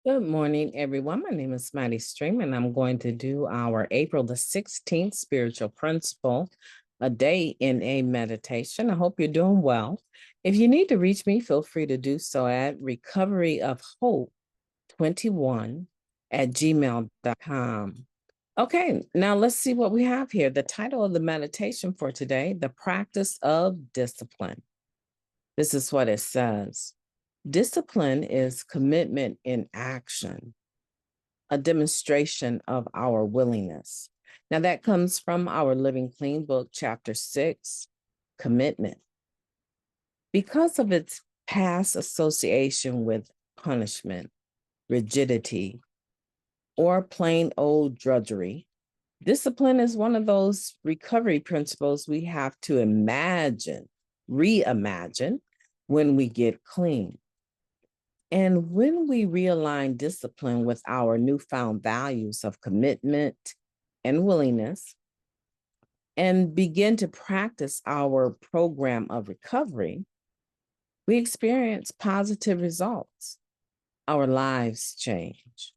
Good morning, everyone. My name is MightyStream, and I'm going to do our April the 16th spiritual principle, a day in a meditation. I hope you're doing well. If you need to reach me, feel free to do so at recoveryofhope21@gmail.com. Okay, now let's see what we have here. The title of the meditation for today, The Practice of Discipline. This is what it says. Discipline is commitment in action, a demonstration of our willingness. Now, that comes from our Living Clean book, chapter 6, commitment. Because of its past association with punishment, rigidity, or plain old drudgery, discipline is one of those recovery principles we have to reimagine when we get clean. And when we realign discipline with our newfound values of commitment and willingness, and begin to practice our program of recovery, we experience positive results. Our lives change.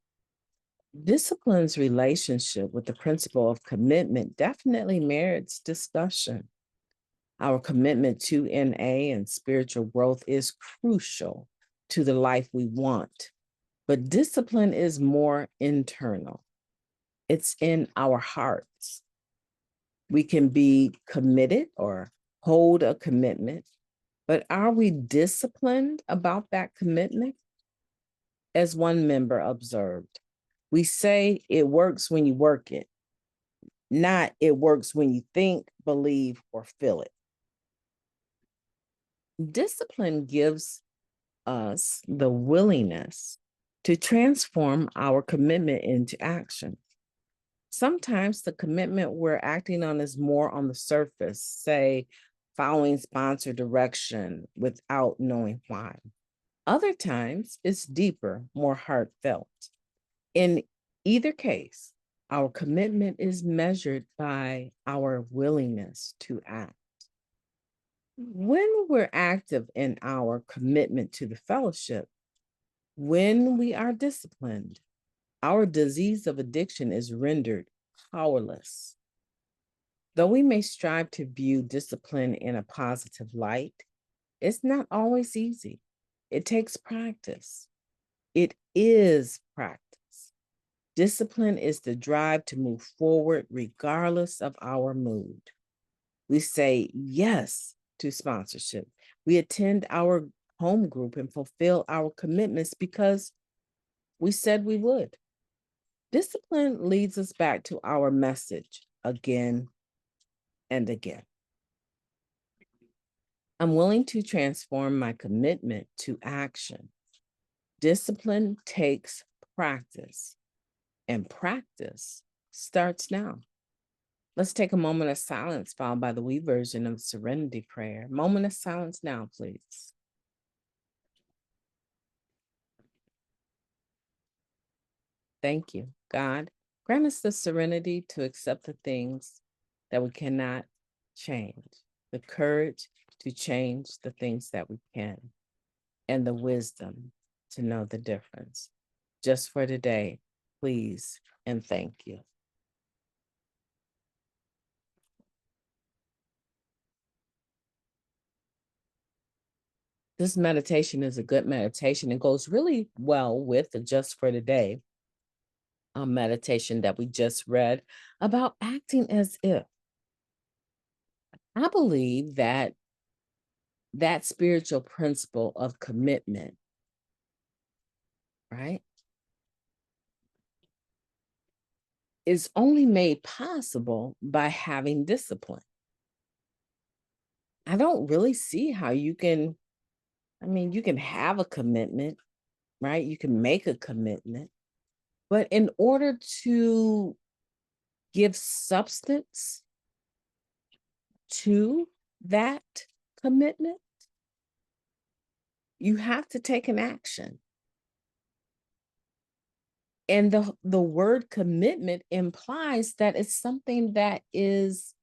Discipline's relationship with the principle of commitment definitely merits discussion. Our commitment to NA and spiritual growth is crucial to the life we want. But discipline is more internal. It's in our hearts. We can be committed or hold a commitment, but are we disciplined about that commitment? As one member observed, we say it works when you work it, not it works when you think, believe, or feel it. Discipline gives us the willingness to transform our commitment into action. Sometimes the commitment we're acting on is more on the surface, say, following sponsor direction without knowing why. Other times it's deeper, more heartfelt. In either case, our commitment is measured by our willingness to act. When we're active in our commitment to the fellowship, when we are disciplined, our disease of addiction is rendered powerless. Though we may strive to view discipline in a positive light, it's not always easy. It takes practice. It is practice. Discipline is the drive to move forward regardless of our mood. We say yes to sponsorship. We attend our home group and fulfill our commitments because we said we would. Discipline leads us back to our message again and again. I'm willing to transform my commitment to action. Discipline takes practice, and practice starts now. Let's take a moment of silence, followed by the we version of Serenity Prayer. Moment of silence now, please. Thank you, God. Grant us the serenity to accept the things that we cannot change, the courage to change the things that we can, and the wisdom to know the difference. Just for today, please and thank you. This meditation is a good meditation. It goes really well with the Just for Today meditation that we just read about acting as if. I believe that spiritual principle of commitment, right, is only made possible by having discipline. I don't really see how you can, you can have a commitment, right? You can make a commitment, but in order to give substance to that commitment, you have to take an action. And the word commitment implies that it's something that is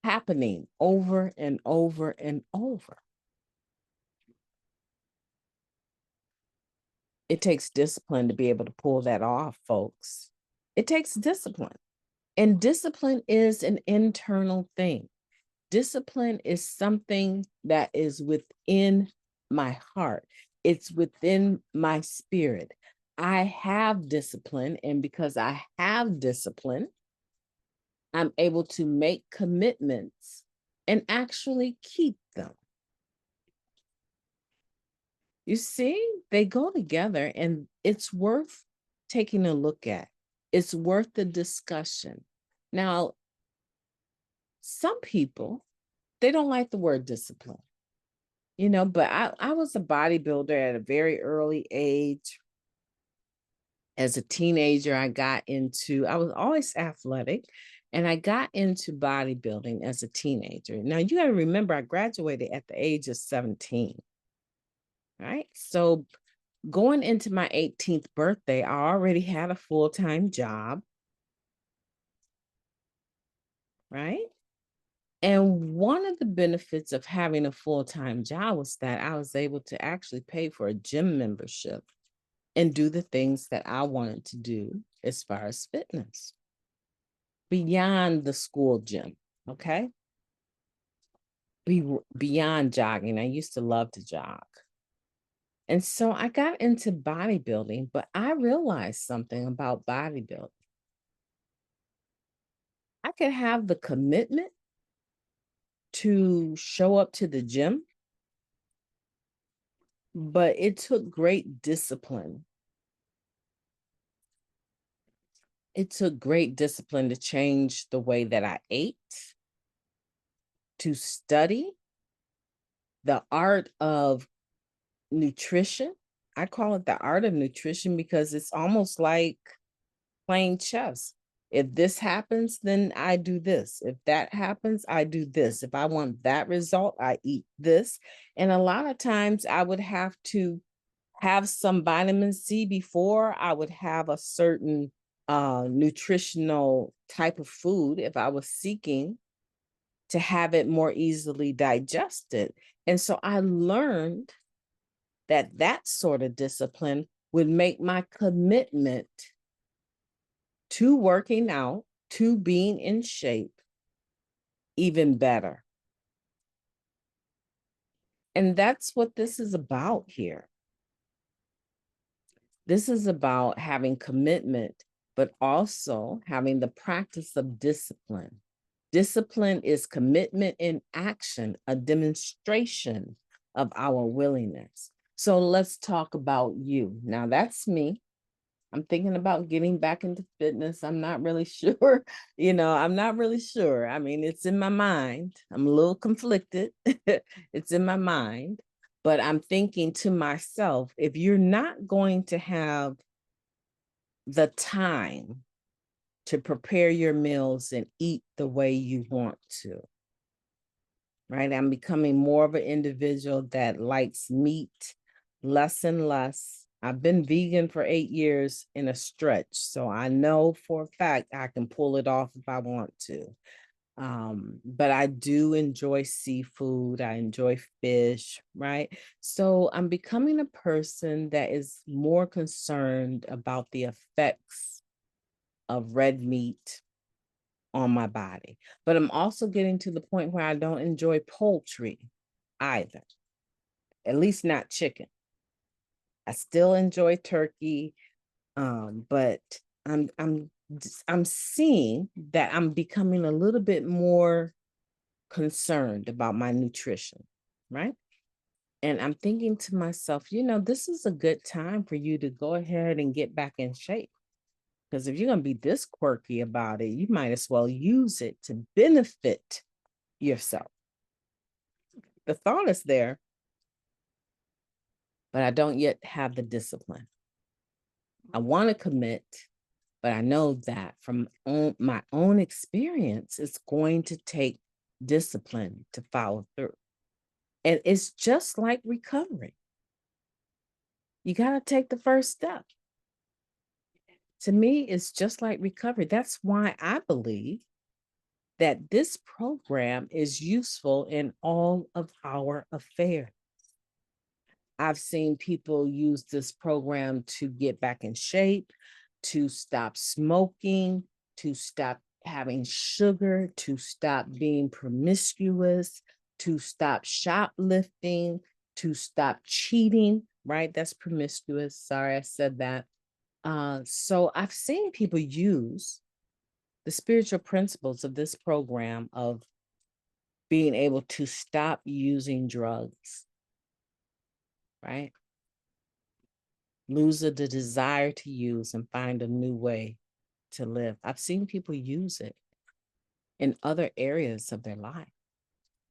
happening over and over and over. It takes discipline to be able to pull that off, folks. It takes discipline. And discipline is an internal thing. Discipline is something that is within my heart. It's within my spirit. I have discipline, and because I have discipline, I'm able to make commitments and actually keep them. You see, they go together, and it's worth taking a look at. It's worth the discussion. Now, some people, they don't like the word discipline, but I was a bodybuilder at a very early age. As a teenager, I was always athletic, and I got into bodybuilding as a teenager. Now, you got to remember, I graduated at the age of 17, right? So going into my 18th birthday, I already had a full-time job, right? And one of the benefits of having a full-time job was that I was able to actually pay for a gym membership and do the things that I wanted to do as far as fitness beyond the school gym, okay? Beyond jogging. I used to love to jog. And so I got into bodybuilding, but I realized something about bodybuilding. I could have the commitment to show up to the gym, but it took great discipline. It took great discipline to change the way that I ate, to study the art of nutrition. I call it the art of nutrition because it's almost like playing chess. If this happens, then I do this. If that happens, I do this. If I want that result, I eat this. And a lot of times I would have to have some vitamin C before I would have a certain nutritional type of food if I was seeking to have it more easily digested. And so I learned that sort of discipline would make my commitment to working out, to being in shape, even better. And that's what this is about here. This is about having commitment, but also having the practice of discipline. Discipline is commitment in action, a demonstration of our willingness. So let's talk about you. Now, that's me. I'm thinking about getting back into fitness. I'm not really sure. I'm not really sure. I mean, it's in my mind. I'm a little conflicted. It's in my mind. But I'm thinking to myself, if you're not going to have the time to prepare your meals and eat the way you want to, right? I'm becoming more of an individual that likes meat less and less. I've been vegan for 8 years in a stretch, so I know for a fact I can pull it off if I want to. But I do enjoy seafood. I enjoy fish, right? So I'm becoming a person that is more concerned about the effects of red meat on my body. But I'm also getting to the point where I don't enjoy poultry either, at least not chicken. I still enjoy turkey, but I'm seeing that I'm becoming a little bit more concerned about my nutrition, right? And I'm thinking to myself, this is a good time for you to go ahead and get back in shape. Because if you're going to be this quirky about it, you might as well use it to benefit yourself. The thought is there, but I don't yet have the discipline. I want to commit, but I know that from my own experience, it's going to take discipline to follow through. And it's just like recovery. You got to take the first step. To me, it's just like recovery. That's why I believe that this program is useful in all of our affairs. I've seen people use this program to get back in shape, to stop smoking, to stop having sugar, to stop being promiscuous, to stop shoplifting, to stop cheating, right? That's promiscuous. Sorry, I said that. So I've seen people use the spiritual principles of this program of being able to stop using drugs, right? Lose the desire to use and find a new way to live. I've seen people use it in other areas of their life,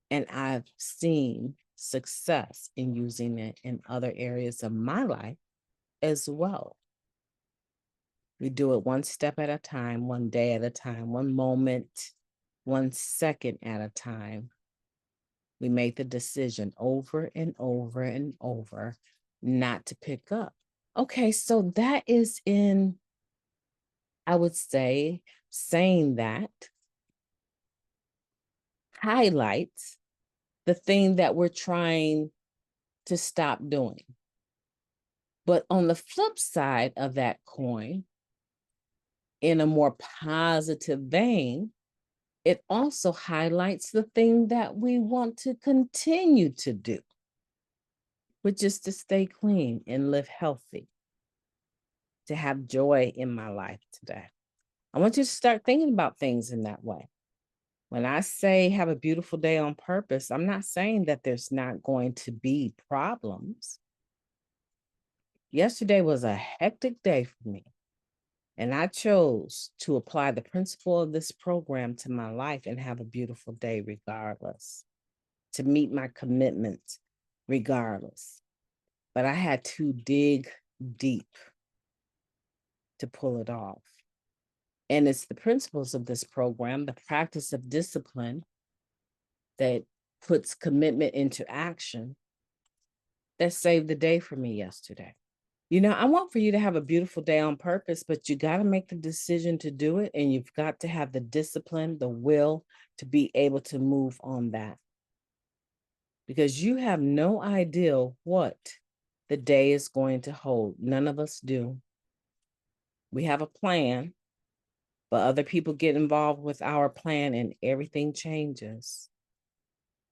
and I've seen success in using it in other areas of my life as well. We do it one step at a time, one day at a time, one moment, 1 second at a time. We make the decision over and over and over not to pick up. Okay, so that is I would say, saying that highlights the thing that we're trying to stop doing. But on the flip side of that coin, in a more positive vein, it also highlights the thing that we want to continue to do, which is to stay clean and live healthy, to have joy in my life today. I want you to start thinking about things in that way. When I say have a beautiful day on purpose, I'm not saying that there's not going to be problems. Yesterday was a hectic day for me, and I chose to apply the principle of this program to my life and have a beautiful day regardless, to meet my commitments regardless. But I had to dig deep to pull it off. And it's the principles of this program, the practice of discipline that puts commitment into action, that saved the day for me yesterday. I want for you to have a beautiful day on purpose, but you got to make the decision to do it. And you've got to have the discipline, the will to be able to move on that. Because you have no idea what the day is going to hold. None of us do. We have a plan, but other people get involved with our plan and everything changes.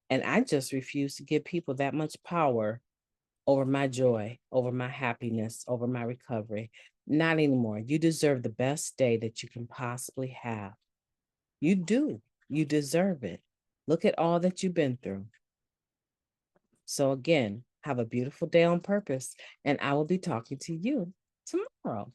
And I just refuse to give people that much power over my joy, over my happiness, over my recovery. Not anymore. You deserve the best day that you can possibly have. You do. You deserve it. Look at all that you've been through. So again, have a beautiful day on purpose, and I will be talking to you tomorrow.